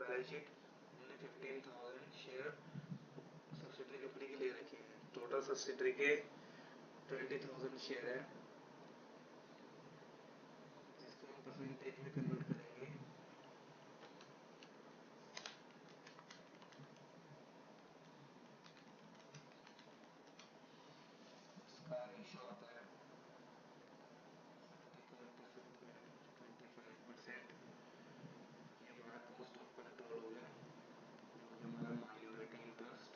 Balance sheet हमने 15,000 share subsidiary company के ले रखे हैं। टोटल सब्सिडरी के 20,000 शेयर है, जिसको हम परसेंटेज में कन्वर्ट करेंगे। इसका रेशियो आता है 25%। ये हमारा कॉस्ट ऑफ कंट्रोल हो गया, जो कि हमारा माइनॉरिटी इंटरेस्ट।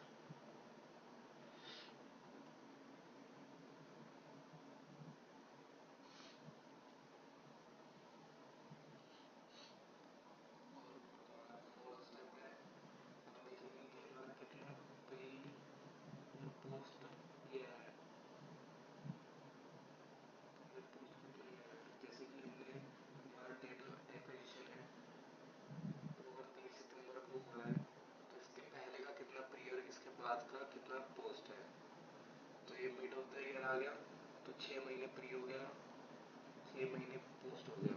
जैसे कि हमने हमारा डेट ऑफ एक्विजिशन है तो अगर 30 सितंबर को हुआ है तो इसके पहले का कितना पीरियड, इसके बाद का कितना पोस्ट है। तो ये मिड ऑफ द ईयर आ गया तो 6 महीने प्री हो गया, 6 महीने पोस्ट हो गया।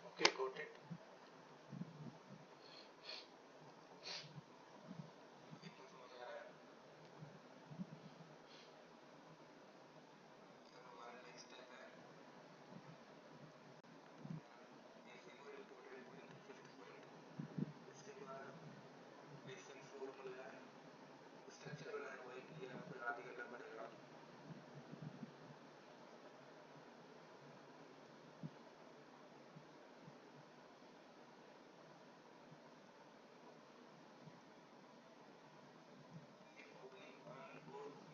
Okay, got it. इतना समझ आ रहा है। अब हमारा नेक्स्ट स्टेप है बेसिक और इम्पोर्टेंट पॉइंट, फिफ्थ पॉइंट। इसके बाद बेसिक फॉर्मूला है, स्ट्रक्चर बनाया हुआ है कि ये आपको याद ही करना पड़ेगा।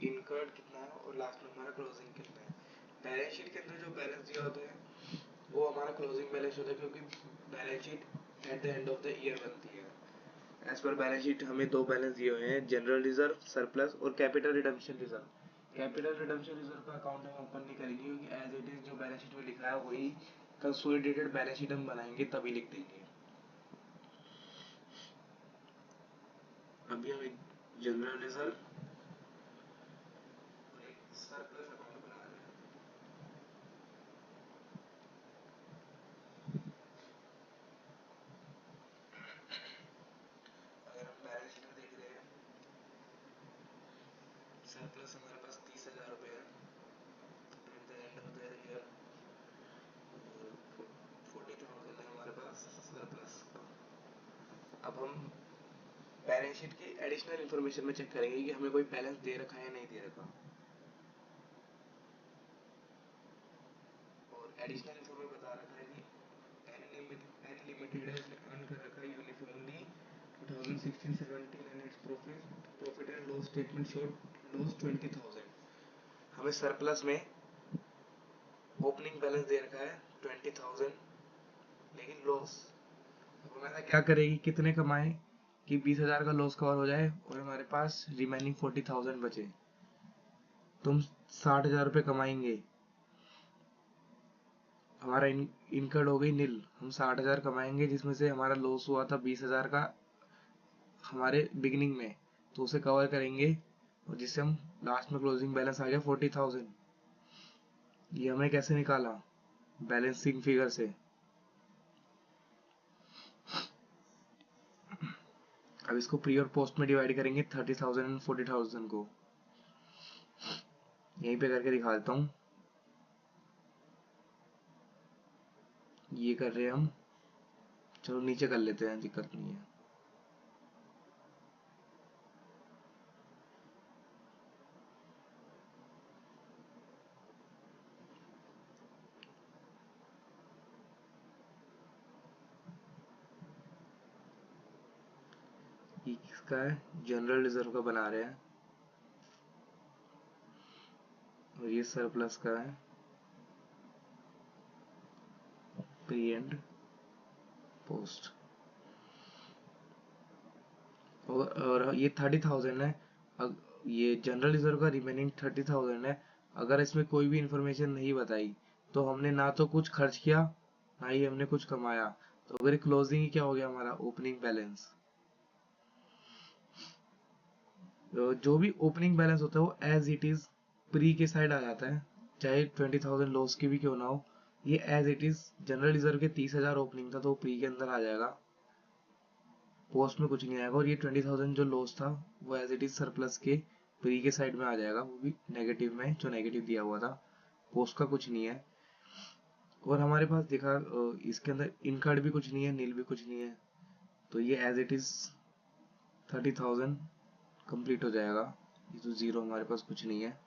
इनकर्ड कितना है और लास्ट में हमारा क्लोजिंग कितना है। बैलेंस शीट के अंदर जो बैलेंस दिया होता है वो हमारा क्लोजिंग बैलेंस होता है, क्योंकि balance sheet at the end of the year बनती है। एज पर बैलेंस शीट हमें दो बैलेंस दिए हुए हैं, जनरल रिजर्व सरप्लस और capital redemption reserve. Capital redemption reserve का अकाउंट हम ओपन नहीं करेंगे, क्योंकि एज इट इज जो बैलेंस शीट में लिखा है वही कंसोलिडेटेड बैलेंस शीट हम बनाएंगे तभी लिख देंगे। अभी हम एक जनरल रिजर्व और एक सरप्लस अकाउंट बना रहे हैं। अगर हम बैलेंस शीट में देख रहे हैं, सरप्लस हमारे पास 30,000 रुपये है at the end of the year, और 40,000 है हमारे पास सरप्लस का। अब हम बैलेंस शीट की एडिशनल इन्फॉर्मेशन में चेक करेंगे कि हमें कोई बैलेंस दे रखा है या नहीं दे रखा। और एडिशनल इन्फॉर्मेशन बता रखा है कि एन लिमिटेड है, इसने अर्न कर रखा है uniformly 2016-17 and its profit and loss statement showed loss 20,000। हमें सरप्लस में ओपनिंग बैलेंस दे रखा है 20,000, लेकिन लॉस। अब हम ऐसा क्या करें कि कितने कमाएं कि 20,000 का लॉस कवर हो जाए और हमारे पास रिमेनिंग 40,000 बचे। तुम 60,000 रुपये कमाएंगे, हमारा इनकर्ड हो गई नील। हम 60,000 कमाएंगे जिसमें से हमारा लॉस हुआ था 20,000 का हमारे बिगिनिंग में, तो उसे कवर करेंगे और जिससे हम लास्ट में क्लोजिंग बैलेंस आ गया 40,000। ये हमने कैसे निकाला, बैलेंसिंग फिगर से। अब इसको प्री और पोस्ट में डिवाइड करेंगे 30,000 एंड 40,000 को। यहीं पे करके दिखाता हूँ, ये कर रहे हैं हम। चलो नीचे कर लेते हैं, दिक्कत नहीं है। ये किसका है, जनरल रिजर्व का बना रहे हैं, और ये सरप्लस का है, प्री एंड पोस्ट। और ये 30,000 है, ये जनरल रिजर्व का रिमेनिंग 30,000 है। अगर इसमें कोई भी इंफॉर्मेशन नहीं बताई तो हमने ना तो कुछ खर्च किया ना ही हमने कुछ कमाया, तो अगर क्लोजिंग ही क्या हो गया हमारा ओपनिंग बैलेंस। जो भी ओपनिंग बैलेंस होता है वो एज इट इज प्री के साइड आ जाता है, चाहे 20,000 लॉस की भी क्यों ना हो, ये as it is general reserve के 30,000 ओपनिंग था तो प्री के अंदर आ जाएगा, पोस्ट में कुछ नहीं आएगा। और ये 20,000 जो लॉस था वो एज इट इज सरप्लस के प्री के साइड में आ जाएगा, वो भी नेगेटिव में, जो नेगेटिव दिया हुआ था, पोस्ट का कुछ नहीं है। और हमारे पास दिखा इसके अंदर इनकर्ड भी कुछ नहीं है, नील भी कुछ नहीं है, तो ये एज इट इज 30,000 कंप्लीट हो जाएगा। ये तो जीरो, हमारे पास कुछ नहीं है।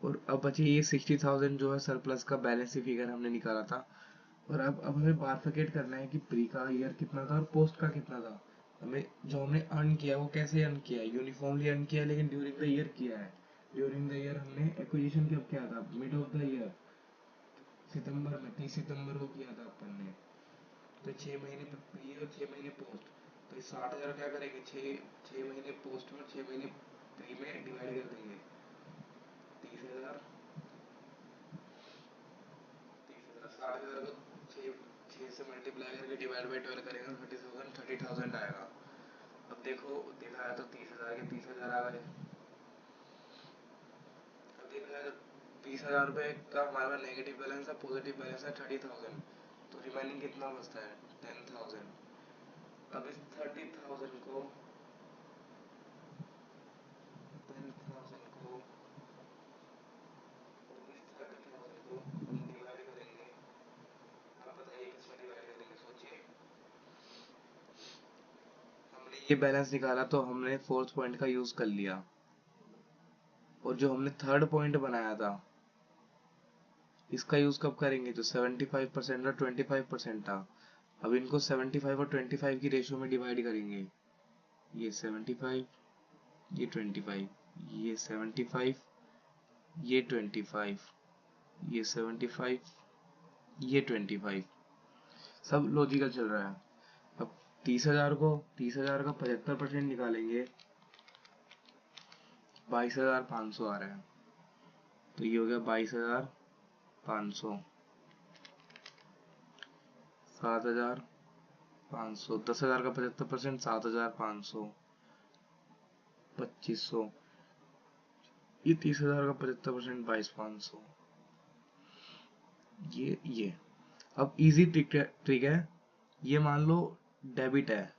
और अब बची ये 60,000 जो है सरप्लस का बैलेंस फिगर हमने निकाला था। और अब हमें बारफिकेट करना है कि प्री का ईयर कितना था और पोस्ट का कितना था। हमें जो हमने अर्न किया वो कैसे अर्न किया है, यूनिफॉर्मली अर्न किया है, लेकिन ड्यूरिंग द ईयर किया है। ड्यूरिंग द ईयर हमने एक्विजिशन कब किया था, मिड ऑफ द ईयर, सितंबर में, 30 सितंबर को किया था अपन ने। तो 6 महीने प्री और 6 महीने पोस्ट, तो इस 60,000 क्या करेंगे, 6 महीने पोस्ट में और 6 महीने प्री में डिवाइड कर देंगे। 30,000, 60,000 को 6 से मल्टीप्लाई करके डिवाइड बाई 12 करेंगे, 30,000 आएगा। अब देखो देखा है तो 30,000 के 30,000 आ गए। अब देखा है तो 20,000 रुपये का हमारे पास नेगेटिव बैलेंस है, पॉजिटिव बैलेंस है 30,000, तो रिमेनिंग कितना बचता है 10,000। अब इस 30,000 को 10,000 को और इस 30,000 को हम डिवाइड करेंगे। आप बताइए किसमें डिवाइड करेंगे, सोचिए। हमने ये बैलेंस निकाला तो हमने फोर्थ पॉइंट का यूज कर लिया, और जो हमने थर्ड पॉइंट बनाया था इसका यूज कब करेंगे, जो 75% और 25% था। अब इनको 75 और 25 की रेशियो में डिवाइड करेंगे। ये 75, ये 25, ये 75, ये 25, ये 75, ये 25, सब लॉजिकल चल रहा है। अब 30,000 को 30,000 का 75% निकालेंगे, 22,500 आ रहा है, तो ये हो गया 22,500, 7,500, 10,000 का 75%, 7,500, 2500, ये 30,000 का 75%, 22,500, ये अब इजी ट्रिक है। ये मान लो डेबिट है,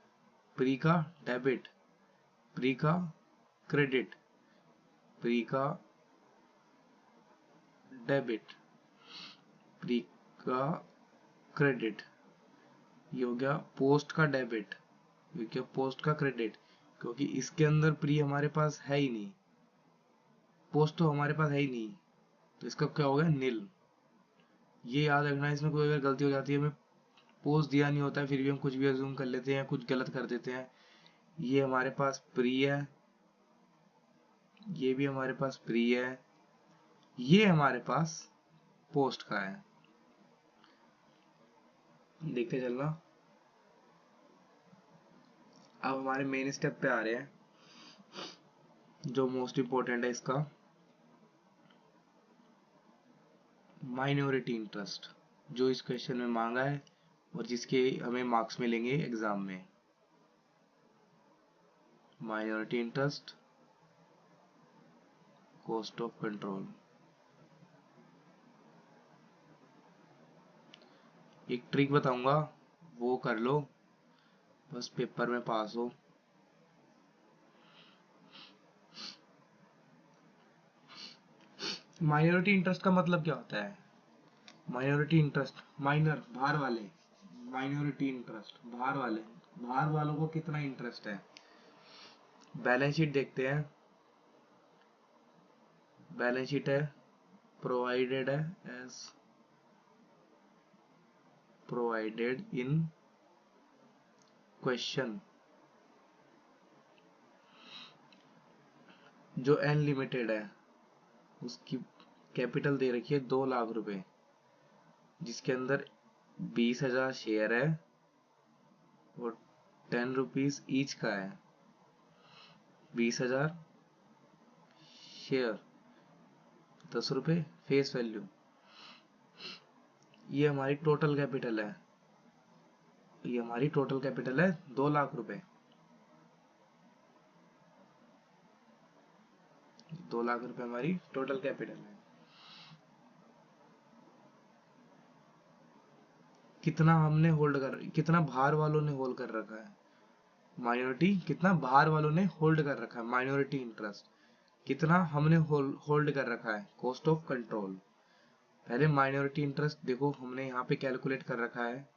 प्री का डेबिट, प्री का क्रेडिट, प्री का डेबिट, प्री का क्रेडिट, ये हो गया पोस्ट का डेबिट, ये क्या पोस्ट का क्रेडिट, क्योंकि इसके अंदर प्री हमारे पास है ही नहीं, पोस्ट तो हमारे पास है ही नहीं, तो इसका क्या होगा, नील। ये याद रखना, इसमें कोई अगर गलती हो जाती है, हमें पोस्ट दिया नहीं होता है फिर भी हम कुछ भी अज्यूम कर लेते हैं, कुछ गलत कर देते हैं। ये हमारे पास प्री है, ये भी हमारे पास प्री है, ये हमारे पास पोस्ट का है। देखते चलना। अब हमारे मेन स्टेप पे आ रहे हैं, जो मोस्ट इंपॉर्टेंट है इसका, माइनॉरिटी इंटरेस्ट, जो इस क्वेश्चन में मांगा है और जिसके हमें मार्क्स मिलेंगे एग्जाम में। Minority interest, cost of control. एक ट्रिक बताऊंगा, वो कर लो, बस पेपर में पास हो। माइनॉरिटी इंटरेस्ट का मतलब क्या होता है, माइनॉरिटी इंटरेस्ट, माइनर बाहर वाले, माइनॉरिटी इंटरेस्ट बाहर वाले, बाहर वालों को कितना इंटरेस्ट है। बैलेंस शीट देखते हैं, बैलेंस शीट है, प्रोवाइडेड है एज प्रोवाइडेड इन क्वेश्चन। जो एन लिमिटेड है उसकी कैपिटल दे रखी है 2 लाख रुपए, जिसके अंदर 20,000 शेयर है और 10 रुपीज ईच का है। 20,000 शेयर, 10 रुपए फेस वैल्यू, ये हमारी टोटल कैपिटल है, ये हमारी टोटल कैपिटल है 2 लाख रुपए। 2 लाख रुपए हमारी टोटल कैपिटल है। कितना बाहर वालों ने होल्ड कर रखा है, माइनॉरिटी, कितना बाहर वालों ने होल्ड कर रखा है माइनॉरिटी इंटरेस्ट, कितना हमने होल्ड कर रखा है कॉस्ट ऑफ कंट्रोल। पहले माइनॉरिटी इंटरेस्ट देखो हमने यहाँ पे कैलकुलेट कर रखा है,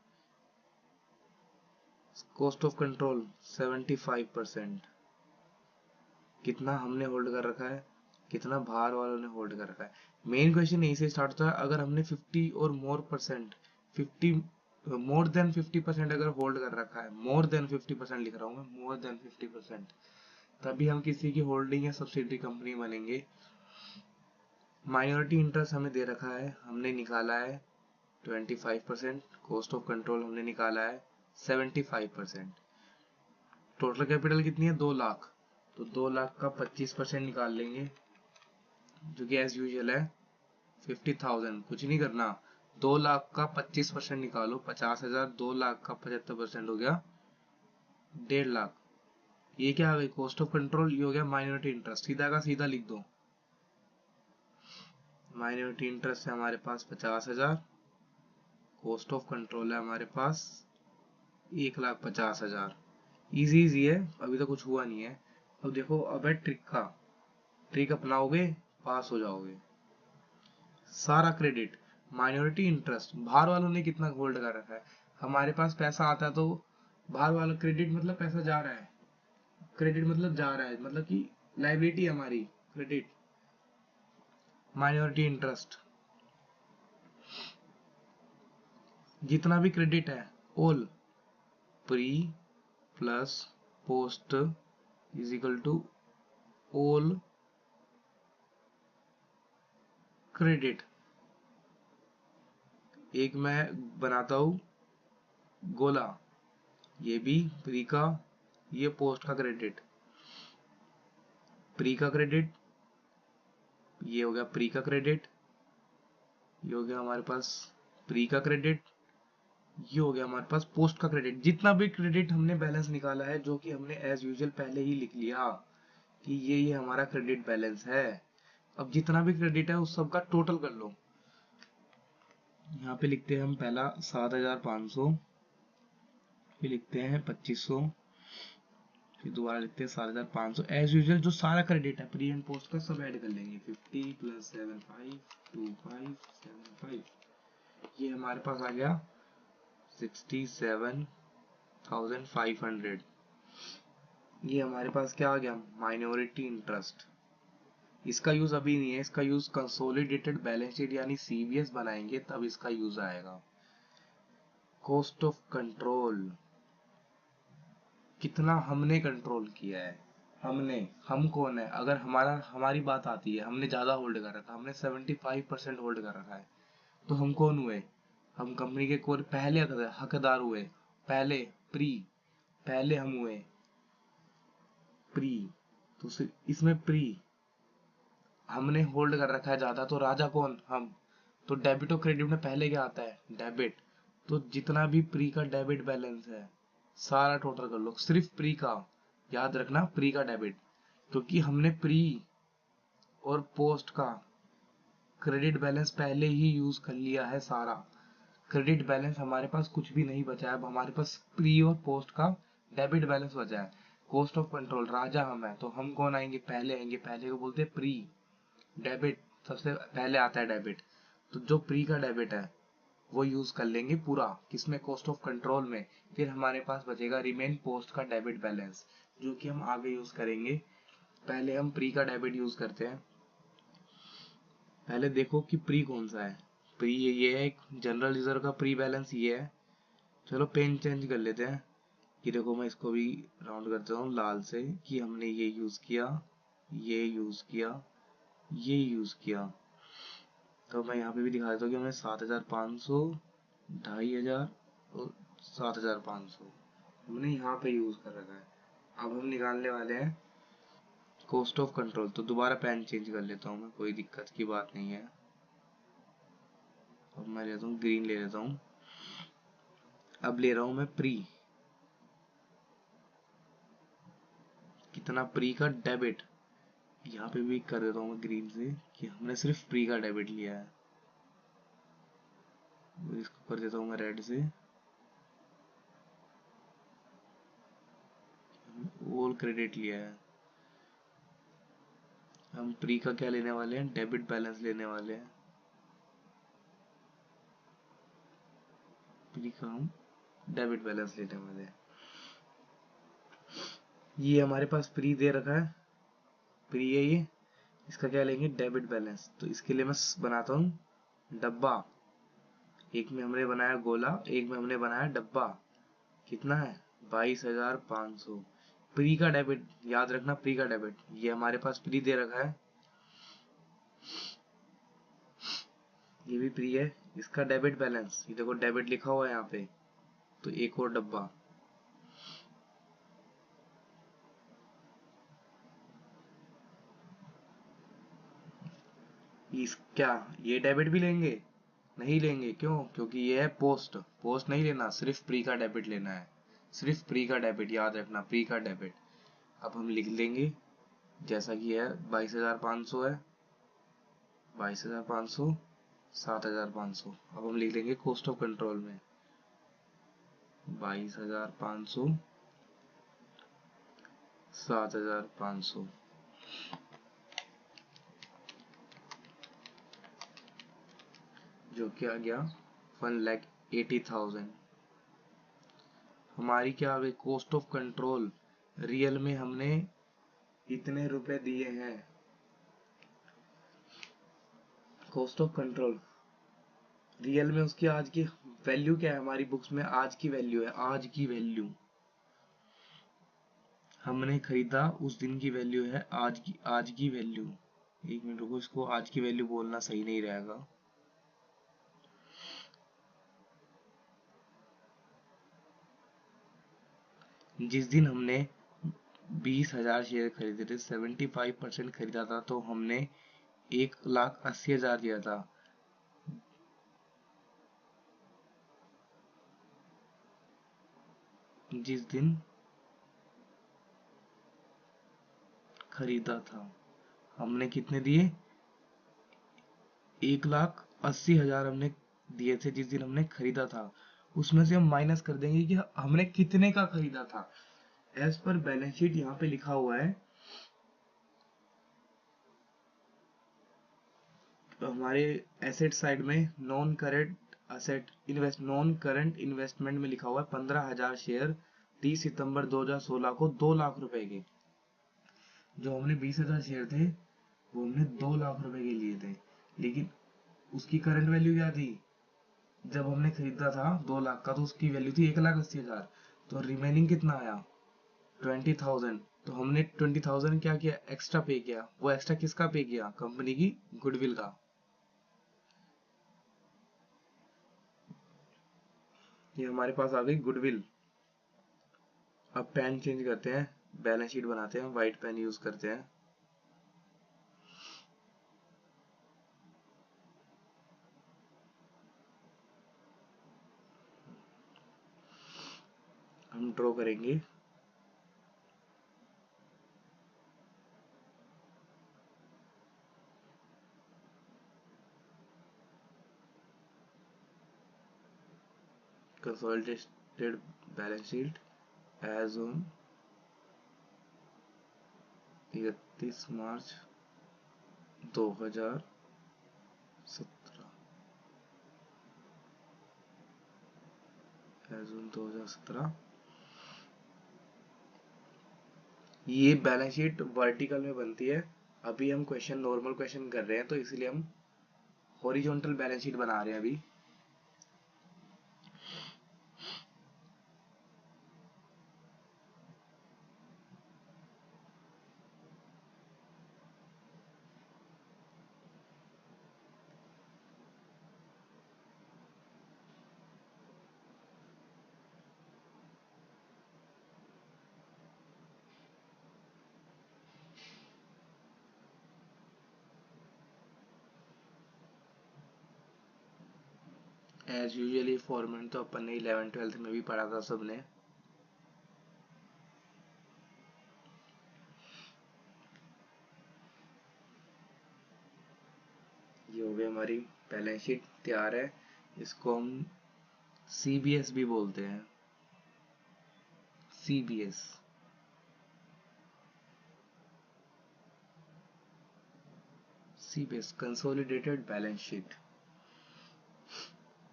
कॉस्ट ऑफ कंट्रोल 75%, कितना हमने होल्ड कर रखा है, कितना बाहर वालों ने होल्ड कर रखा है। मेन क्वेश्चन यही से स्टार्ट होता है, अगर हमने 50 और मोर परसेंट 50 मोर देन 50% अगर होल्ड कर रखा है, मोर देन 50% लिख रहा हूँ मैं, मोर देन 50%, तभी हम किसी की होल्डिंग या सब्सिडरी कंपनी बनेंगे। माइनॉरिटी इंटरेस्ट हमें दे रखा है, हमने निकाला है 25%, कॉस्ट ऑफ कंट्रोल हमने निकाला है 75%। टोटल कैपिटल कितनी है 2 लाख, तो 2 लाख का 25% निकाल लेंगे, जो कि एज यूजुअल है 50,000। कुछ नहीं करना, 2 लाख का 25% निकालो 50,000, 2 लाख का 75% हो गया 1.5 लाख। ये क्या आ गई कॉस्ट ऑफ कंट्रोल, ये हो गया माइनॉरिटी इंटरेस्ट, सीधा का सीधा लिख दो। माइनॉरिटी इंटरेस्ट है हमारे पास 50,000, कॉस्ट ऑफ कंट्रोल है हमारे पास 1,50,000। इजी इजी है, अभी तो कुछ हुआ नहीं है। अब देखो, अब है ट्रिक का, ट्रिक अपनाओगे पास हो जाओगे। सारा क्रेडिट माइनॉरिटी इंटरेस्ट बाहर वालों ने कितना होल्ड कर रखा है, हमारे पास पैसा आता है तो बाहर वाला क्रेडिट मतलब पैसा जा रहा है, क्रेडिट मतलब जा रहा है, मतलब कि लाइबिलिटी हमारी क्रेडिट, माइनॉरिटी इंटरेस्ट जितना भी क्रेडिट है all pre plus post is equal to all credit. एक मैं बनाता हूं गोला, ये भी प्री का, ये पोस्ट का क्रेडिट, प्री का क्रेडिट, ये हो गया प्री का क्रेडिट, ये हो गया हमारे पास प्री का क्रेडिट, ये हो गया हमारे पास पोस्ट का क्रेडिट। जितना भी क्रेडिट हमने बैलेंस निकाला है, जो कि हमने एज यूजुअल पहले ही लिख लिया कि ये हमारा क्रेडिट बैलेंस है। अब जितना भी क्रेडिट है उस सब का टोटल कर लो। यहाँ पे लिखते हैं हम पहला 7,500, फिर लिखते हैं 2,500, फिर दोबारा लिखते हैं 7,500। एज यूजुअल जो सारा क्रेडिट है प्री एंड पोस्ट का सब ऐड कर लेंगे, 50 प्लस 75 2575, ये हमारे पास आ गया 67,500। ये हमारे पास क्या आ गया माइनॉरिटी इंटरेस्ट। इसका यूज अभी नहीं है, इसका यूज कंसोलिडेटेड बैलेंस शीट यानी सीबीएस बनाएंगे तब इसका यूज आएगा। कॉस्ट ऑफ कंट्रोल, कितना हमने कंट्रोल किया है, हम कौन है, अगर हमारी बात आती है, हमने ज्यादा होल्ड कर रखा है, हमने 75% होल्ड कर रखा है, तो हम कौन हुए, हम कंपनी के कोर पहले हकदार हुए, पहले प्री, पहले हम हुए प्री, तो इसमें प्री हमने होल्ड कर रखा है ज्यादा, तो राजा कौन, हम। तो डेबिट और क्रेडिट में पहले क्या आता है डेबिट, तो जितना भी प्री का डेबिट बैलेंस है सारा टोटल कर लो, सिर्फ प्री का, याद रखना प्री का डेबिट, क्योंकि हमने प्री और पोस्ट का क्रेडिट बैलेंस पहले ही यूज कर लिया है सारा। क्रेडिट बैलेंस हमारे पास कुछ भी नहीं बचा है, अब हमारे पास प्री और पोस्ट का डेबिट बैलेंस बचा है। कॉस्ट ऑफ कंट्रोल राजा हम है, तो हम कौन आएंगे, पहले आएंगे, पहले को बोलते हैं प्री, डेबिट सबसे पहले आता है डेबिट, तो जो प्री का डेबिट है वो यूज कर लेंगे पूरा किसमें, कॉस्ट ऑफ कंट्रोल में। फिर हमारे पास बचेगा रिमेन पोस्ट का डेबिट बैलेंस, जो कि हम आगे यूज करेंगे। पहले हम प्री का डेबिट यूज करते हैं। पहले देखो कि प्री कौन सा है, प्री ये है, एक जनरल रिजर्व का प्री बैलेंस ये है। चलो पेन चेंज कर लेते हैं, कि देखो मैं इसको भी राउंड करता हूँ लाल से, कि हमने ये यूज किया, ये यूज किया, ये यूज किया। तो मैं यहाँ पे भी दिखा देता हूँ कि हमने 7,500, 2,500 और 7,500 हमने यहाँ पे यूज कर रखा है। अब हम निकालने वाले हैं कॉस्ट ऑफ कंट्रोल, तो दोबारा पेन चेंज कर लेता हूँ मैं, कोई दिक्कत की बात नहीं है। अब मैं लेता हूँ ग्रीन ले लेता हूँ। अब ले रहा हूँ मैं प्री, कितना प्री का डेबिट, यहाँ पे भी कर देता हूँ मैं ग्रीन से कि हमने सिर्फ प्री का डेबिट लिया है। इसको कर देता हूँ मैं रेड से, ऑल क्रेडिट लिया है। हम प्री का क्या लेने वाले हैं, डेबिट बैलेंस लेने वाले हैं। प्री का हम डेबिट बैलेंस लेने वाले हैं। ये हमारे पास प्री दे रखा है, प्री है ये, इसका क्या लेंगे, डेबिट बैलेंस। तो इसके लिए मैं बनाता हूँ डब्बा। एक में हमने बनाया गोला, एक में हमने बनाया डब्बा। कितना है, 22,500। प्री का डेबिट याद रखना, प्री का डेबिट, ये हमारे पास प्री दे रखा है, ये भी प्री है। इसका डेबिट बैलेंस, ये देखो डेबिट लिखा हुआ है यहाँ पे, तो एक और डब्बा। क्या ये डेबिट भी लेंगे, नहीं लेंगे, क्यों, क्योंकि ये है पोस्ट। पोस्ट नहीं लेना, सिर्फ प्री का डेबिट लेना है, सिर्फ प्री का डेबिट, याद रखना प्री का डेबिट। अब हम लिख लेंगे जैसा कि है, 22,500 है, 22,500, 7,500। अब हम लिख लेंगे कॉस्ट ऑफ कंट्रोल में 22,500, 7,500, जो कि आ गया 1,80,000। हमारी क्या आ गई, कॉस्ट ऑफ कंट्रोल। रियल में हमने इतने रुपए दिए हैं, कॉस्ट ऑफ कंट्रोल रियल में, उसकी आज की वैल्यू क्या है, हमारी बुक्स में आज की वैल्यू है, आज की वैल्यू हमने खरीदा उस दिन की वैल्यू है आज की, आज की वैल्यू। एक मिनट रुको, इसको आज की वैल्यू बोलना सही नहीं रहेगा। जिस दिन हमने 20,000 शेयर खरीदे थे, 75% खरीदा था, तो हमने 1,80,000 दिया था। जिस दिन खरीदा था हमने कितने दिए, 1,80,000 हमने दिए थे जिस दिन हमने खरीदा था। उसमें से हम माइनस कर देंगे कि हमने कितने का खरीदा था। एज पर बैलेंस शीट यहाँ पे लिखा हुआ है, तो हमारे एसेट साइड में नॉन करंट इन्वेस्टमेंट में लिखा हुआ है 15,000 शेयर 30 सितंबर 2016 को 2 लाख रुपए के। जो हमने 20,000 शेयर थे वो हमने 2 लाख रुपए के लिए थे, लेकिन उसकी करंट वैल्यू क्या थी, जब हमने खरीदा था 2 लाख का, तो उसकी वैल्यू थी 1,80,000। तो रिमेनिंग कितना आया, 20,000। तो हमने 20,000 क्या किया, एक्स्ट्रा पे किया। वो एक्स्ट्रा किसका पे किया, कंपनी की गुडविल का। ये हमारे पास आ गई गुडविल। अब पेन चेंज करते हैं, बैलेंस शीट बनाते हैं, व्हाइट पेन यूज करते हैं। हम ड्रॉ करेंगे consolidated balance sheet as on 31 March 2017, as on 2017। ये बैलेंस शीट वर्टिकल में बनती है। अभी हम क्वेश्चन नॉर्मल क्वेश्चन कर रहे हैं, तो इसलिए हम हॉरिजॉन्टल बैलेंस शीट बना रहे हैं अभी। एज यूजुअली फॉर्मेट तो अपन ने 11th-12th में भी पढ़ा था सबने। अभी हमारी बैलेंस शीट तैयार है। इसको हम CBS भी बोलते हैं, CBS। CBS consolidated balance sheet.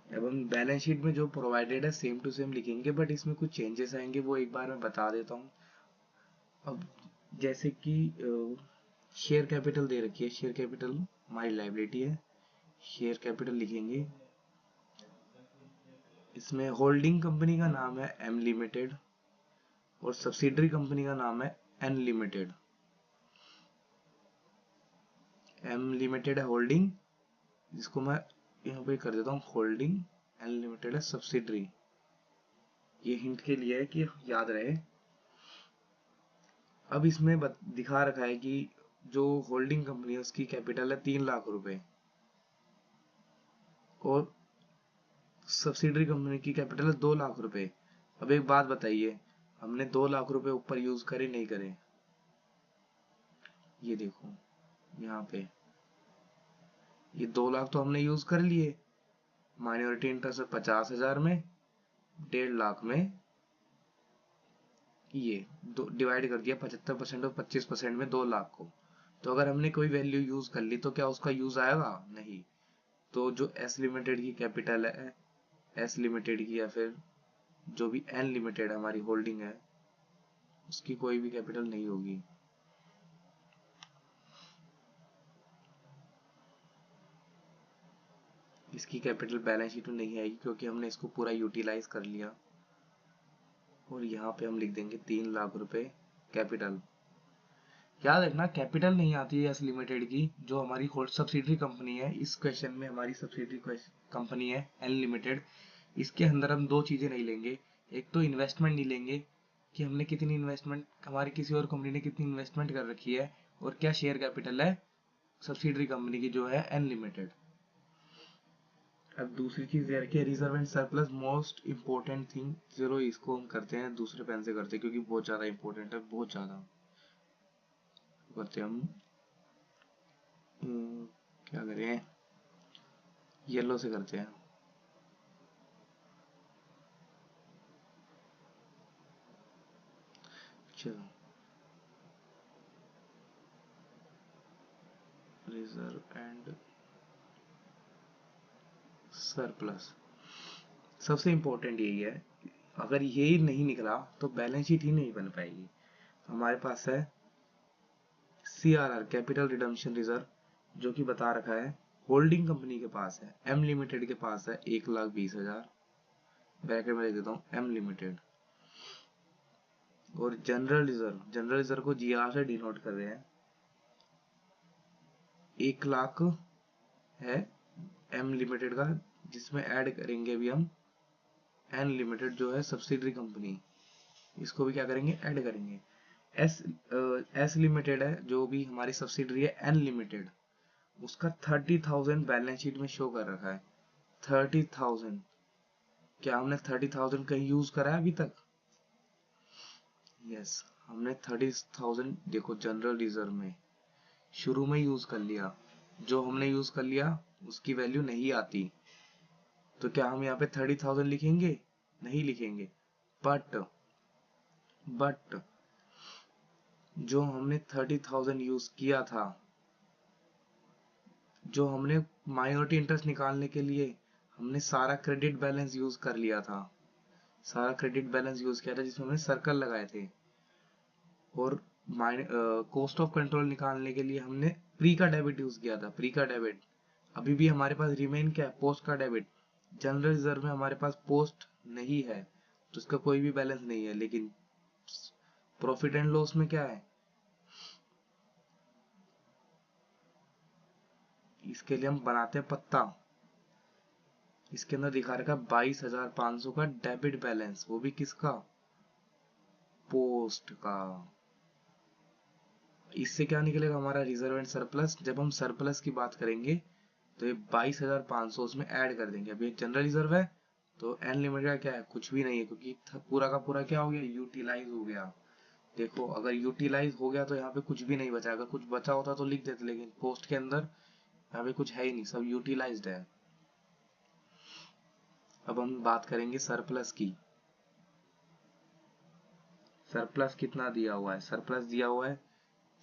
अब हम बैलेंस शीट में जो प्रोवाइडेड है सेम टू सेम लिखेंगे, बट इसमें कुछ चेंजेस आएंगे, वो एक बार मैं बता देता हूँ। अब जैसे कि शेयर कैपिटल दे रखी है, शेयर कैपिटल हमारी लायबिलिटी है, शेयर कैपिटल लिखेंगे। इसमें होल्डिंग कंपनी का नाम है M लिमिटेड और सब्सिडरी कंपनी का नाम है N लिमिटेड। M लिमिटेड है होल्डिंग, जिसको मैं यहाँ पे कर देता हूँ होल्डिंग, N लिमिटेड है सब्सिडरी। ये हिंट के लिए है कि याद रहे। अब इसमें दिखा रखा है कि जो होल्डिंग कंपनी है उसकी कैपिटल है 3 लाख रुपए और सब्सिडरी कंपनी की कैपिटल है 2 लाख रुपए। अब एक बात बताइए, हमने 2 लाख रुपए ऊपर यूज करे नहीं करे? ये देखो यहाँ पे ये 2 लाख तो हमने यूज कर लिए, माइनॉरिटी इंटरेस्ट 50,000 में, 1.5 लाख में, ये डिवाइड कर दिया 75% और 25% में 2 लाख को। तो अगर हमने कोई वैल्यू यूज कर ली तो क्या उसका यूज आएगा? नहीं। तो जो एस लिमिटेड की कैपिटल है, एस लिमिटेड की या फिर जो भी एन लिमिटेड हमारी होल्डिंग है, उसकी कोई भी कैपिटल नहीं होगी। इसकी कैपिटल बैलेंस शीट में नहीं आएगी क्योंकि हमने इसको पूरा यूटिलाइज कर लिया। और यहाँ पे हम लिख देंगे 3 लाख रुपए कैपिटल। याद रखना कैपिटल नहीं आती है एस लिमिटेड की, जो हमारी सब्सिडरी कंपनी है। इस क्वेश्चन में हमारी सब्सिडरी कंपनी है एन लिमिटेड। इसके अंदर हम दो चीजें नहीं लेंगे, एक तो इन्वेस्टमेंट नहीं लेंगे कि हमने कितनी इन्वेस्टमेंट, हमारी किसी और कंपनी ने कितनी इन्वेस्टमेंट कर रखी है, और क्या शेयर कैपिटल है सब्सिडरी कंपनी की जो है एन लिमिटेड। अब दूसरी चीज ये रखिए reserve and surplus, most important thing. चलो इसको हम करते हैं दूसरे पेन से करते हैं क्योंकि बहुत ज्यादा इंपॉर्टेंट है, बहुत ज्यादा करते हैं हम। क्या करें, येलो से करते हैं। चलो रिजर्व एंड सरप्लस, सबसे इंपॉर्टेंट यही है। अगर यही नहीं निकला तो बैलेंस शीट ही नहीं बन पाएगी। हमारे पास है CRR कैपिटल रिडम्पशन रिजर्व, जो कि बता रखा है होल्डिंग कंपनी के पास है, M लिमिटेड के पास है 1,20,000, ब्रैकेट में लिख देता हूँ M लिमिटेड। और जनरल रिजर्व, जनरल रिजर्व को GR से डिनोट कर रहे हैं, 1 लाख है M लिमिटेड का, जिसमें ऐड करेंगे अभी हम N लिमिटेड जो है सब्सिडरी कंपनी, इसको भी क्या करेंगे, ऐड करेंगे। एस लिमिटेड है जो भी हमारी सब्सिडरी है N लिमिटेड, उसका 30,000 बैलेंस शीट में शो कर रखा है। 30,000, क्या हमने 30,000 कहीं यूज करा है अभी तक? यस, हमने 30,000 देखो जनरल रिजर्व में शुरू में यूज कर लिया। जो हमने यूज कर लिया उसकी वैल्यू नहीं आती, तो क्या हम यहाँ पे 30,000 लिखेंगे? नहीं लिखेंगे। बट जो हमने 30,000 यूज किया था, जो हमने माइनॉरिटी इंटरेस्ट निकालने के लिए हमने सारा क्रेडिट बैलेंस यूज कर लिया था, सारा क्रेडिट बैलेंस यूज किया था जिसमें हमने सर्कल लगाए थे। और कॉस्ट ऑफ कंट्रोल निकालने के लिए हमने प्री का डेबिट यूज किया था, प्री का डेबिट। अभी भी हमारे पास रिमेन क्या है, पोस्ट का डेबिट। जनरल रिजर्व में हमारे पास पोस्ट नहीं है तो उसका कोई भी बैलेंस नहीं है, लेकिन प्रॉफिट एंड लॉस में क्या है, इसके लिए हम बनाते हैं पत्ता। इसके अंदर दिखा रखा 22,500 का डेबिट बैलेंस, वो भी किसका, पोस्ट का। इससे क्या निकलेगा हमारा रिजर्व एंड सरप्लस। जब हम सरप्लस की बात करेंगे तो ये 22,500 उसमें ऐड कर देंगे। अब ये जनरल रिजर्व है तो एन लिमिटेड का क्या है, कुछ भी नहीं है क्योंकि पूरा का पूरा क्या हो गया, यूटिलाइज हो गया। देखो अगर यूटिलाइज हो गया तो यहाँ पे कुछ भी नहीं बचा, अगर कुछ बचा होता तो लिख देते, लेकिन पोस्ट के अंदर यहाँ पे कुछ है ही नहीं, सब यूटिलाइज्ड है। अब हम बात करेंगे सरप्लस की। सरप्लस कितना दिया हुआ है? सरप्लस दिया हुआ है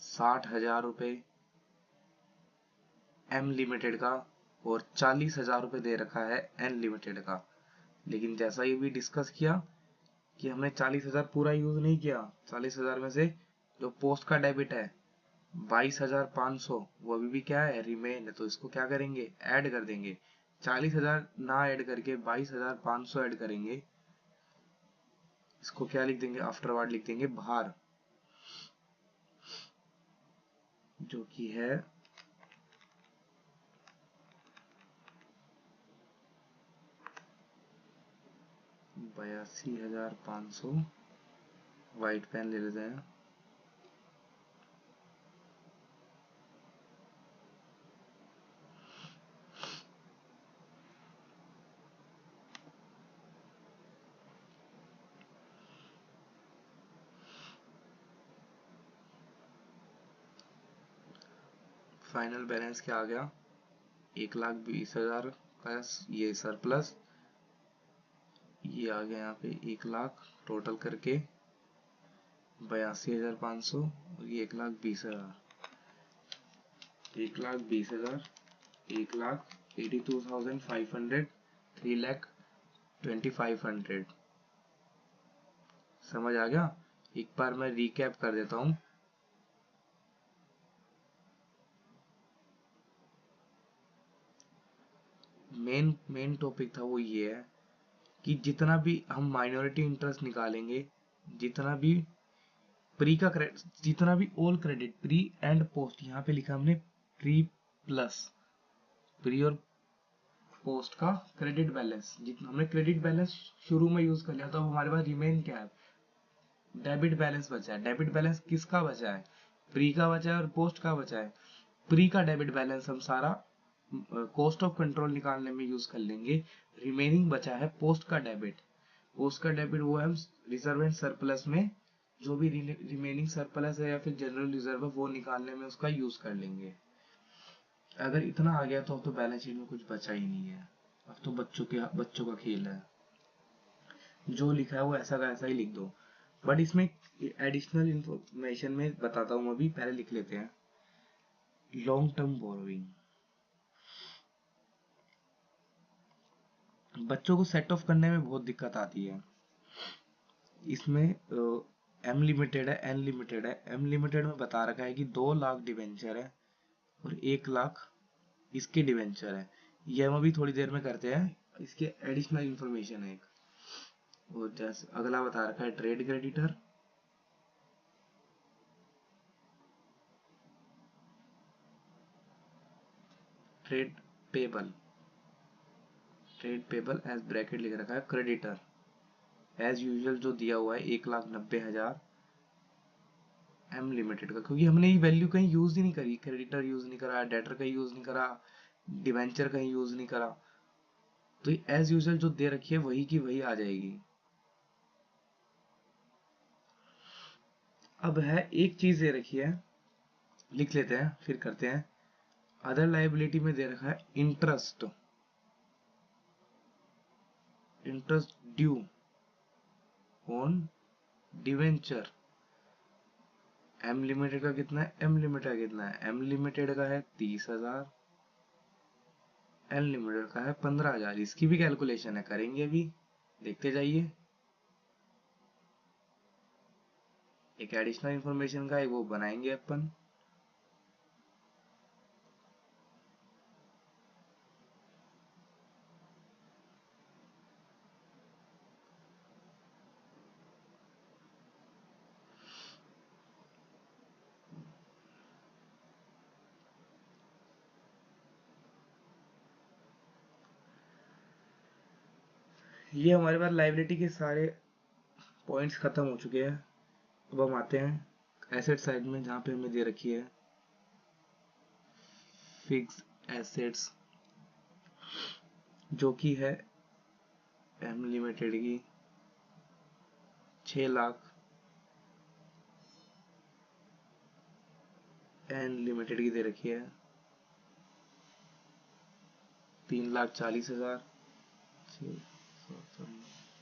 60,000 रुपये एम लिमिटेड का, और 40,000 रुपये दे रखा है एन लिमिटेड का। लेकिन जैसा ये भी डिस्कस किया कि हमने 40,000 पूरा यूज नहीं किया, 40,000 में से जो पोस्ट का डेबिट है 22,500 वो अभी भी क्या है, रिमेन है। तो इसको क्या करेंगे, ऐड कर देंगे। 40,000 ना ऐड करके 22,500 ऐड करेंगे। इसको क्या लिख देंगे, आफ्टरवर्ड लिख देंगे बाहर, जो कि है 82,500। व्हाइट पेन ले लेते हैं। फाइनल बैलेंस क्या आ गया, 1,20,000 का ये सरप्लस, ये आ गया यहाँ पे 1,00,000 टोटल करके 82,500, और ये 1,20,000, 1,20,000, 1,82,500, 3,25,500। समझ आ गया? एक बार मैं रिकैप कर देता हूँ। मेन टॉपिक था वो ये है कि जितना भी हम माइनॉरिटी इंटरेस्ट निकालेंगे, जितना भी प्री का क्रेडिट, जितना भी all credit, pre and post, यहाँ पे लिखा हमने प्री प्लस, प्री और पोस्ट का क्रेडिट बैलेंस, जितना हमने क्रेडिट बैलेंस शुरू में यूज कर लिया, तो अब हमारे पास रिमेन क्या है, डेबिट बैलेंस बचा है। डेबिट बैलेंस किसका बचा है, प्री का बचा है और पोस्ट का बचा है। प्री का डेबिट बैलेंस हम सारा कॉस्ट ऑफ कंट्रोल निकालने में यूज कर लेंगे। रिमेनिंग बचा है पोस्ट का डेबिट। पोस्ट का डेबिट वो हम रिजर्व एंड सरप्लस में, जो भी रिमेनिंग सरप्लस है या फिर जनरल रिजर्व है वो निकालने में उसका यूज कर लेंगे। अगर इतना आ गया तो अब तो बैलेंस शीट में कुछ बचा ही नहीं है। अब तो बच्चों का खेल है, जो लिखा है वो ऐसा का ऐसा ही लिख दो। बट इसमें एडिशनल इंफॉर्मेशन में बताता हूँ, अभी पहले लिख लेते हैं। लॉन्ग टर्म बोरोइंग, बच्चों को सेट ऑफ करने में बहुत दिक्कत आती है। इसमें एम लिमिटेड है, एन लिमिटेड है। एम लिमिटेड में बता रखा है कि 2,00,000 डिवेंचर है और 1,00,000 इसके डिवेंचर है। ये हम अभी थोड़ी देर में करते हैं, इसके एडिशनल इंफॉर्मेशन है एक। और जैसे अगला बता रखा है trade creditor, trade payable, trade payable age bracket लिख रखा है क्रेडिटर। एज यूजुअल जो दिया हुआ है 1,90,000 एम लिमिटेड का, क्योंकि हमने ये वैल्यू कहीं यूज ही नहीं करी। क्रेडिटर यूज नहीं करा, डेटर कहीं यूज नहीं करा, डिवेंचर कहीं यूज नहीं करा, तो एज यूजुअल जो दे रखी है वही की वही आ जाएगी। अब है एक चीज दे रखी है, लिख लेते हैं फिर करते हैं। अदर लाइबिलिटी में दे रखा है interest, interest due on debenture. M limited का कितना है, एम लिमिटेड का कितना है, एम लिमिटेड का है 30,000, एन लिमिटेड का है 15,000। इसकी भी कैलकुलेशन है, करेंगे अभी, देखते जाइए। एक एडिशनल इंफॉर्मेशन का एक वो बनाएंगे अपन। ये हमारे पास लाइबिलिटी के सारे पॉइंट्स खत्म हो चुके हैं। अब हम आते हैं एसेट साइड में, जहां पे हमें दे रखी है फिक्स एसेट्स, जो कि है एम लिमिटेड की 6,00,000, एन लिमिटेड की दे रखी है 3,40,000,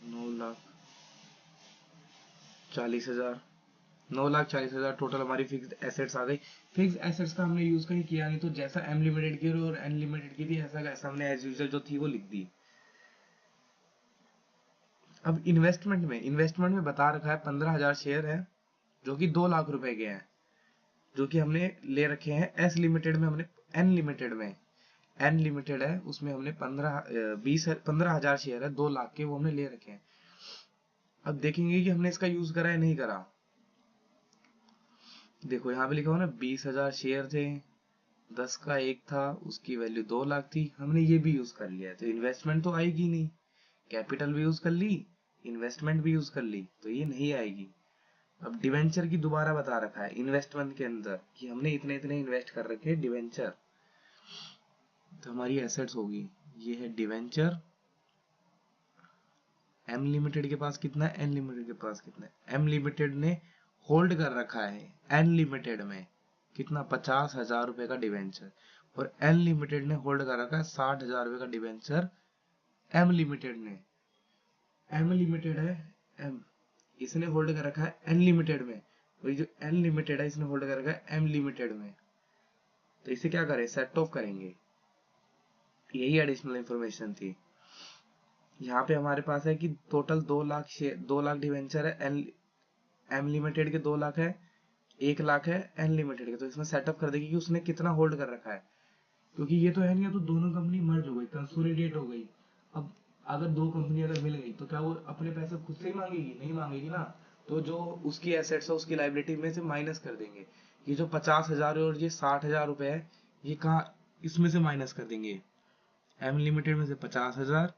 9,40,000, 9,40,000 टोटल हमारी फिक्स्ड एसेट्स आ गई। फिक्स्ड एसेट्स का हमने यूज कहीं किया नहीं, तो जैसा एम लिमिटेड की और एन लिमिटेड की थी ऐसा ऐसा हमने एज यूजल जो थी वो लिख दी। अब इन्वेस्टमेंट में बता रखा है 15,000 शेयर है जो कि 2 लाख रुपए के हैं, जो कि हमने ले रखे हैं एस लिमिटेड में। हमने एन लिमिटेड में, एन लिमिटेड है उसमें हमने 15,000 शेयर है 2 लाख के, वो हमने ले रखे हैं। अब देखेंगे कि हमने इसका यूज करा है नहीं करा। देखो यहाँ पे लिखा हुआ ना 20,000 शेयर थे, 10 का एक था, उसकी वैल्यू 2 लाख थी, हमने ये भी यूज कर लिया है, तो इन्वेस्टमेंट तो आएगी नहीं। कैपिटल भी यूज कर ली, इन्वेस्टमेंट भी यूज कर ली, तो ये नहीं आएगी। अब डिवेंचर की दोबारा बता रखा है इन्वेस्टमेंट के अंदर कि हमने इतने इतने इन्वेस्ट कर रखे डिवेंचर, तो हमारी एसेट्स होगी। ये है डिवेंचर। एम लिमिटेड के पास कितना है, एन लिमिटेड के पास कितना है। एम लिमिटेड ने होल्ड कर रखा है एन लिमिटेड में कितना, 50,000 रुपए का डिवेंचर, और एन लिमिटेड ने होल्ड कर रखा है 60,000 रुपए का डिवेंचर। एम लिमिटेड ने, एम लिमिटेड है एम, इसने होल्ड कर रखा है एन लिमिटेड में, और ये जो एन लिमिटेड है इसने होल्ड कर रखा है एम लिमिटेड में। तो इसे क्या करें, सेट ऑफ करेंगे। यही एडिशनल इंफॉर्मेशन थी। यहाँ पे हमारे पास है कि total 2 lakh share, 2 lakh debenture है, एन एम लिमिटेड के 2 लाख है, 1 लाख है एन लिमिटेड के। तो इसमें सेटअप कर देगी कि उसने कितना होल्ड कर रखा है, क्योंकि ये तो है नहीं, तो दोनों कंपनी मर्ज हो गई, कंसोलिडेट हो गई। अब अगर दो कंपनी अगर मिल गई तो क्या वो अपने पैसे खुद से ही मांगेगी, नहीं मांगेगी ना। तो जो उसकी एसेट्स है उसकी लाइबिलिटी में से माइनस कर देंगे। ये जो 50,000 और ये 60,000 रुपए है, ये कहाँ, इसमें से माइनस कर देंगे। एम लिमिटेड में से 50,000,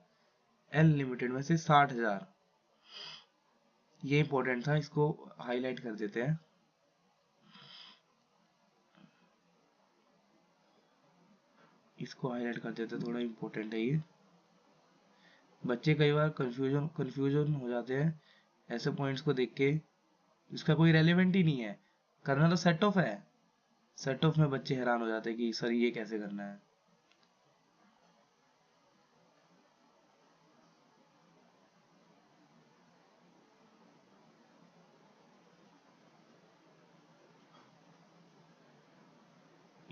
एन लिमिटेड में से 60,000। ये इंपॉर्टेंट था, इसको हाईलाइट कर देते हैं। इसको हाईलाइट कर देते हैं, थोड़ा इंपॉर्टेंट है ये। बच्चे कई बार कंफ्यूजन हो जाते हैं ऐसे पॉइंट्स को देख के, इसका कोई रेलेवेंट ही नहीं है। करना तो सेट ऑफ है, सेट ऑफ में बच्चे हैरान हो जाते हैं कि सर ये कैसे करना है।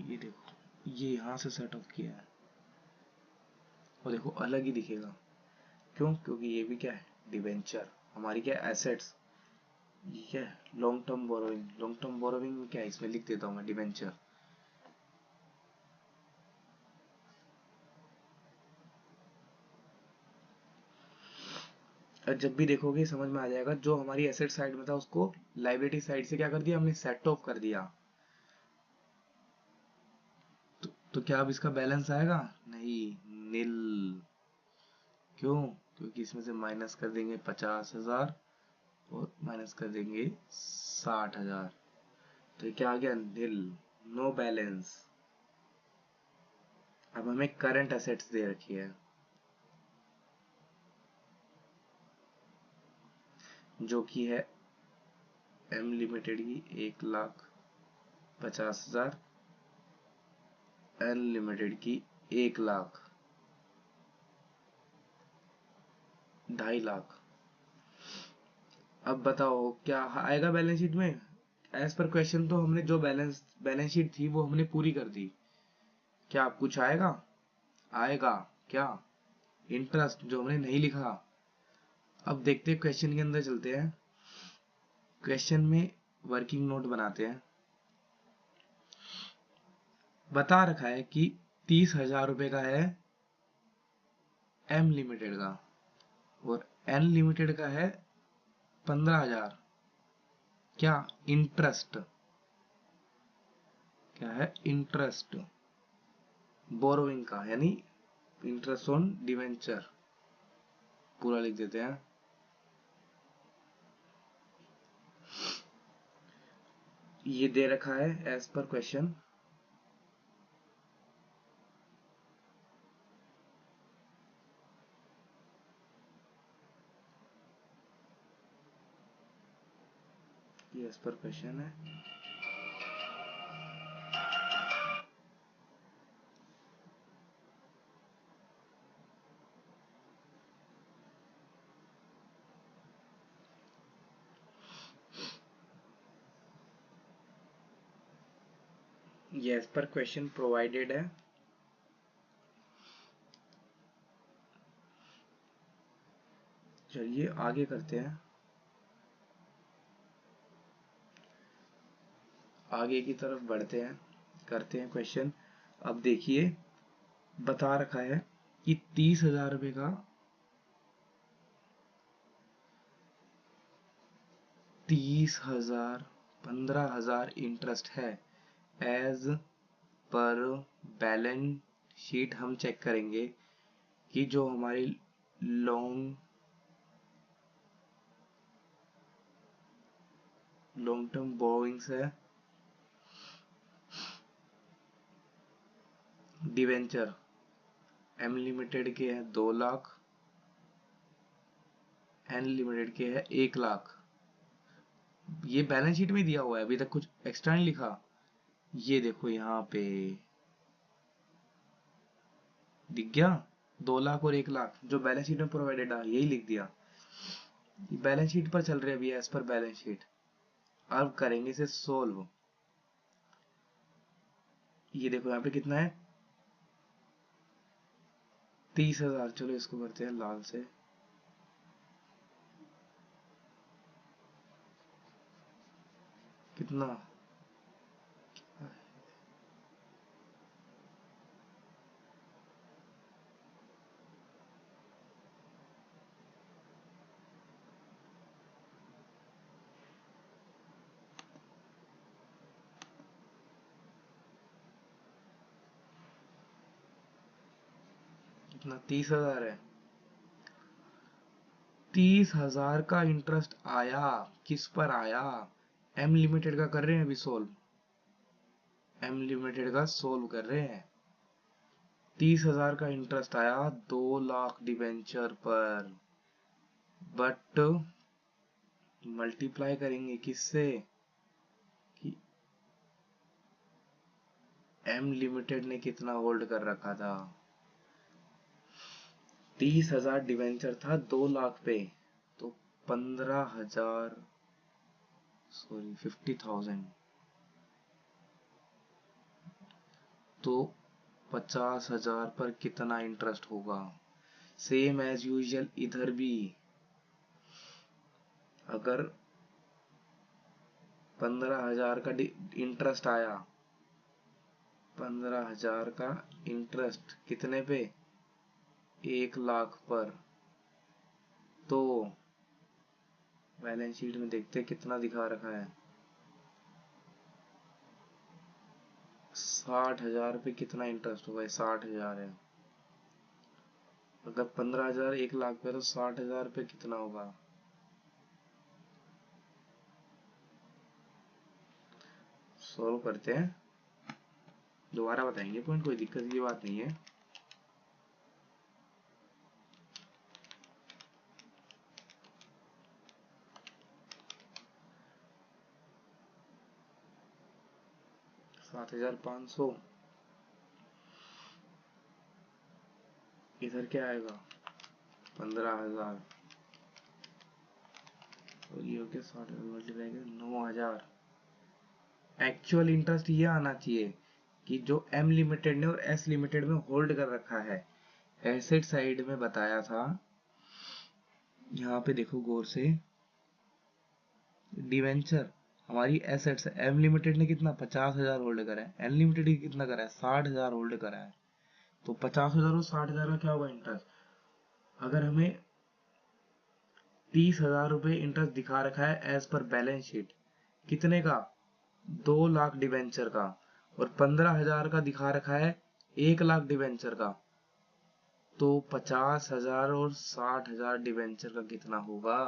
ये देखो, ये यहाँ से सेट ऑफ किया है, और देखो अलग ही दिखेगा। क्यों, क्योंकि ये भी क्या है, डिवेंचर, हमारी क्या एसेट्स। ये क्या है, long term borrowing. Long term borrowing में क्या है, इसमें लिख देता हूँ मैं डिवेंचर। और जब भी देखोगे समझ में आ जाएगा, जो हमारी एसेट साइड में था उसको लाइबिलिटी साइड से क्या कर दिया हमने, सेट ऑफ कर दिया। तो क्या अब इसका बैलेंस आएगा, नहीं, नील। क्यों, क्योंकि इसमें से माइनस कर देंगे 50,000 और माइनस कर देंगे 60,000, तो ये क्या आ गया, नील, नो बैलेंस। अब हमें करंट एसेट्स दे रखी है, जो कि है एम लिमिटेड की 1,50,000, एन लिमिटेड की 1,00,000, 2.5 लाख। अब बताओ क्या आएगा बैलेंस शीट में। एज पर क्वेश्चन तो हमने जो बैलेंस शीट थी वो हमने पूरी कर दी। क्या अब कुछ आएगा, आएगा क्या, इंटरेस्ट जो हमने नहीं लिखा। अब देखते हैं क्वेश्चन के अंदर चलते हैं। क्वेश्चन में वर्किंग नोट बनाते हैं। बता रखा है कि 30,000 रुपए का है एम लिमिटेड का, और एन लिमिटेड का है 15,000। क्या, इंटरेस्ट, क्या है, इंटरेस्ट बोरोइंग का, यानी इंटरेस्ट ऑन डिवेंचर, पूरा लिख देते हैं। ये दे रखा है एज पर क्वेश्चन। ये एज पर क्वेश्चन है। ये एज पर क्वेश्चन प्रोवाइडेड है। चलिए आगे करते हैं, आगे की तरफ बढ़ते हैं, करते हैं क्वेश्चन। अब देखिए बता रखा है कि 30,000 रुपये का 30,000 15,000 इंटरेस्ट है। एज पर बैलेंस शीट हम चेक करेंगे कि जो हमारी लॉन्ग टर्म बोरोइंग्स है, डिवेंचर एम लिमिटेड के है 2 लाख, एन लिमिटेड के है 1 लाख। ये बैलेंस शीट में दिया हुआ है, अभी तक कुछ एक्स्ट्रा नहीं लिखा। ये देखो यहाँ पे दिख गया 2 लाख और 1 लाख जो बैलेंस शीट में प्रोवाइडेड है, यही लिख दिया। बैलेंस शीट पर चल रहे अभी एज पर बैलेंस शीट। अब करेंगे इसे सोल्व। ये देखो यहाँ पे कितना है 30,000। चलो इसको करते हैं लाल से। कितना कितना 30,000 है। 30,000 का इंटरेस्ट आया, किस पर आया? एम लिमिटेड का कर रहे हैं अभी सोल्व, एम लिमिटेड का सोल्व कर रहे हैं। 30,000 का इंटरेस्ट आया 2 लाख डिवेंचर पर, बट मल्टीप्लाई करेंगे किससे कि एम लिमिटेड ने कितना होल्ड कर रखा था। 30,000 डिवेंचर था 2 लाख पे, तो 15,000 सॉरी 50,000, तो 50,000 पर कितना इंटरेस्ट होगा। सेम एज यूजुअल इधर भी, अगर 15,000 का इंटरेस्ट आया, 15,000 का इंटरेस्ट कितने पे 1 लाख पर, तो बैलेंस शीट में देखते कितना दिखा रखा है 60,000 पे कितना इंटरेस्ट होगा। 60,000 है, अगर 15,000 1 लाख पे तो 60,000 पे कितना होगा। सॉल्व करते हैं, दोबारा बताएंगे पॉइंट, कोई दिक्कत की बात नहीं है। $7,500 इधर क्या आएगा 15,000, और ये हो गया 60 मल्टीप्लाई कर 9,000। एक्चुअल इंटरेस्ट ये आना चाहिए कि जो एम लिमिटेड ने और एस लिमिटेड में होल्ड कर रखा है। एसेट साइड में बताया था, यहाँ पे देखो गौर से, डिवेंचर हमारी एसेट्स है, एम लिमिटेड ने कितना 50,000 होल्ड करा है, एन लिमिटेड ने कितना करा है 60,000 होल्ड करा है, तो 50,000 और 60,000 का क्या होगा इंटरेस्ट। अगर हमें 30,000 रुपये इंटरेस्ट दिखा रखा है एज पर बैलेंस शीट, कितने का 2 लाख डिवेंचर का, और 15,000 का दिखा रखा है 1 लाख डिवेंचर का, तो 50,000 और 60,000 डिवेंचर का कितना होगा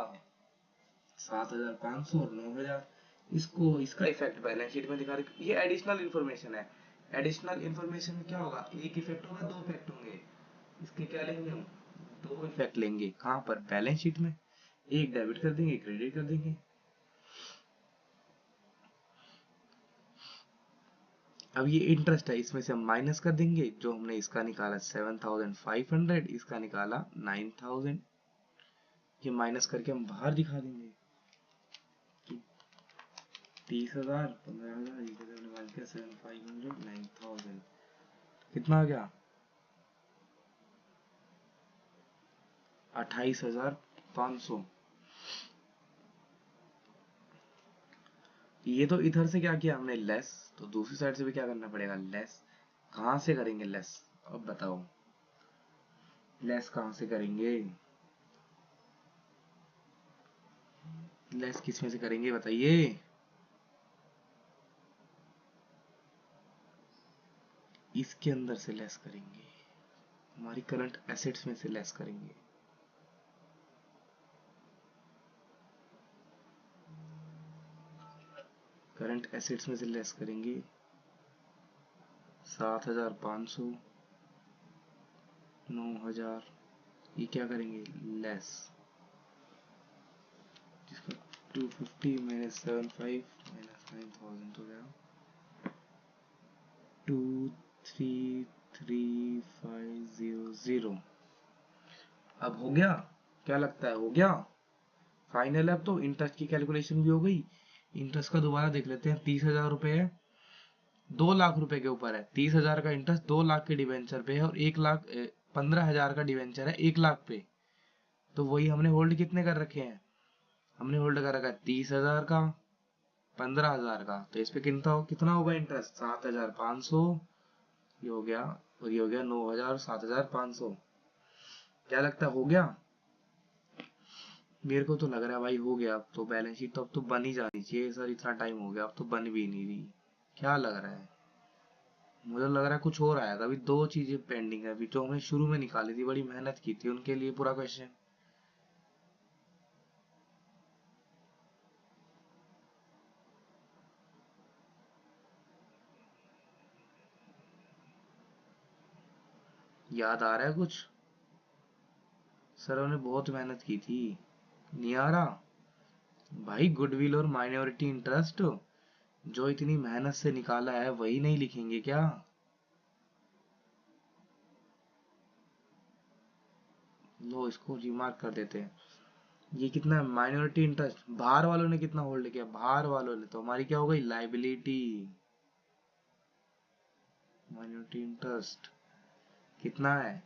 7,500 और 9,000। इसको इसका इफेक्ट बैलेंस शीट में दिखा रहे, ये एडिशनल इन्फॉर्मेशन है। एडिशनल इन्फॉर्मेशन में क्या होगा, एक इफेक्ट होगा 2 इफेक्ट होंगे, इसके क्या लेंगे हम 2 इफेक्ट लेंगे। कहाँ पर बैलेंस शीट में, एक डेबिट कर देंगे क्रेडिट कर देंगे। अब ये इंटरेस्ट है, इसमें से हम माइनस कर देंगे, जो हमने इसका निकाला 7,500, इसका निकाला 9,000, ये माइनस करके हम बाहर दिखा देंगे। 30,000, 15,000, 7,500, 9,000, कितना आ गया? 28,500। ये तो इधर से क्या किया हमने, लेस, तो दूसरी साइड से भी क्या करना पड़ेगा, लेस। कहाँ से करेंगे लेस, अब बताओ लेस कहाँ से करेंगे, लेस किस में से करेंगे बताइए। इसके अंदर से लेस करेंगे, हमारी करंट एसेट्स में से लेस करेंगे। करंट एसेट्स में से लेस करेंगे 7,500, 9,000, ये क्या करेंगे लेस, जिसका 250 माइनस 75 माइनस 9,000 हो गया 233,500। अब हो गया, क्या लगता है हो गया फाइनल। अब तो इंटरेस्ट की कैलकुलेशन भी हो गई। इंटरेस्ट का दोबारा देख लेते हैं। 30,000 रुपए है, 2 लाख रुपए के ऊपर है। 30,000 का इंटरेस्ट 2 लाख के डिवेंचर पे है और 15,000 का डिवेंचर है 1 लाख पे। तो वही हमने होल्ड कितने कर रखे हैं, हमने होल्ड कर रखा है 30,000 का, 15,000 का। तो इस पे कितना होगा इंटरेस्ट, 7,500, ये हो गया, और ये हो गया 9,000, 7,500। क्या लगता है हो गया, मेरे को तो लग रहा है भाई हो गया। अब तो बैलेंस शीट तो अब तो बन ही जानी चाहिए सर, इतना टाइम हो गया अब तो बन भी नहीं रही। क्या लग रहा है, मुझे लग रहा है कुछ और आएगा। अभी 2 चीजें पेंडिंग है, अभी जो हमने शुरू में निकाली थी, बड़ी मेहनत की थी उनके लिए पूरा क्वेश्चन। याद आ रहा है कुछ, सर हमने बहुत मेहनत की थी, नहीं आ रहा भाई। गुडविल और माइनॉरिटी इंटरेस्ट जो इतनी मेहनत से निकाला है वही नहीं लिखेंगे क्या, लो इसको रिमार्क कर देते हैं। ये कितना है माइनॉरिटी इंटरेस्ट, बाहर वालों ने कितना होल्ड किया, बाहर वालों ने, तो हमारी क्या हो गई लाइबिलिटी। माइनॉरिटी इंटरेस्ट कितना है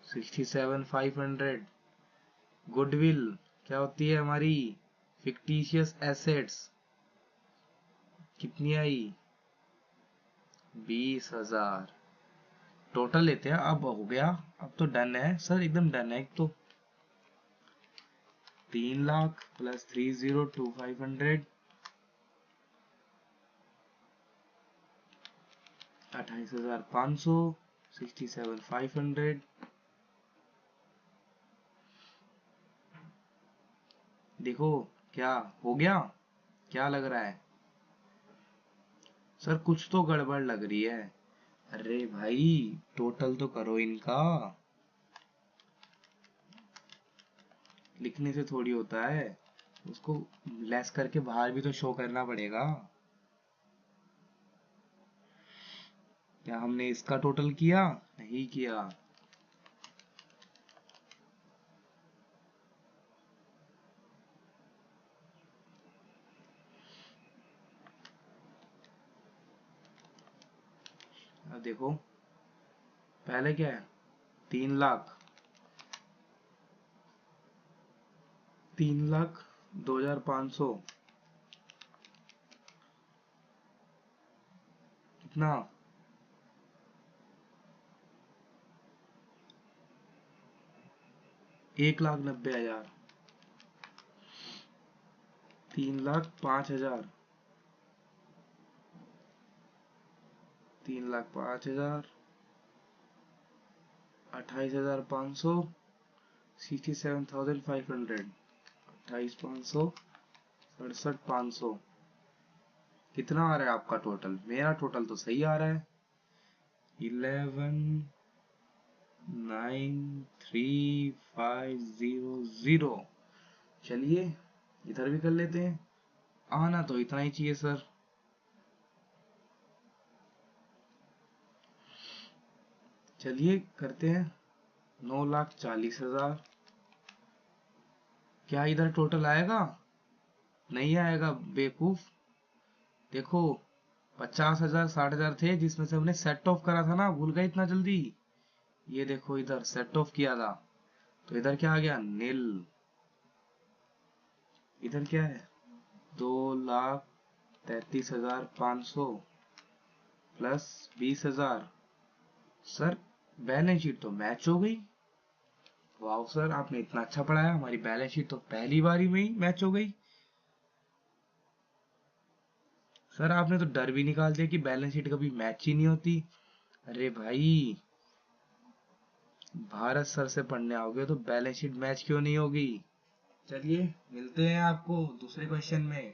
67,500। गुडविल क्या होती है हमारी, फिक्टिशियस एसेट्स, कितनी आई 20,000। टोटल लेते हैं, अब हो गया, अब तो डन है सर, एकदम डन है। एक तो 3 लाख प्लस 30,500, 28,500, 67,500। देखो क्या हो गया, क्या लग रहा है सर, कुछ तो गड़बड़ लग रही है। अरे भाई टोटल तो करो इनका, लिखने से थोड़ी होता है, उसको लेस करके बाहर भी तो शो करना पड़ेगा। क्या हमने इसका टोटल किया, नहीं किया। अब देखो पहले क्या है, 3 लाख, 3,02,500, कितना 1,90,000, 3,05,000, 3,05,000, 28,500, 67,500, 28,500, 67,500। कितना आ रहा है आपका टोटल, मेरा टोटल तो सही आ रहा है 11,93,500। चलिए इधर भी कर लेते हैं, आना तो इतना ही चाहिए सर। चलिए करते हैं 9,40,000। क्या इधर टोटल आएगा, नहीं आएगा बेवकूफ। देखो 50,000 60,000 थे जिसमें से हमने सेट ऑफ करा था ना, भूल गए इतना जल्दी। ये देखो इधर सेट ऑफ किया था, तो इधर क्या आ गया, नील। इधर क्या है, 2,33,500 प्लस 20,000। सर बैलेंस शीट तो मैच हो गई। वाह सर, आपने इतना अच्छा पढ़ाया, हमारी बैलेंस शीट तो पहली बारी में ही मैच हो गई। सर आपने तो डर भी निकाल दिया कि बैलेंस शीट कभी मैच ही नहीं होती। अरे भाई, भारत सर से पढ़ने आओगे तो बैलेंस शीट मैच क्यों नहीं होगी। चलिए मिलते हैं आपको दूसरे क्वेश्चन में।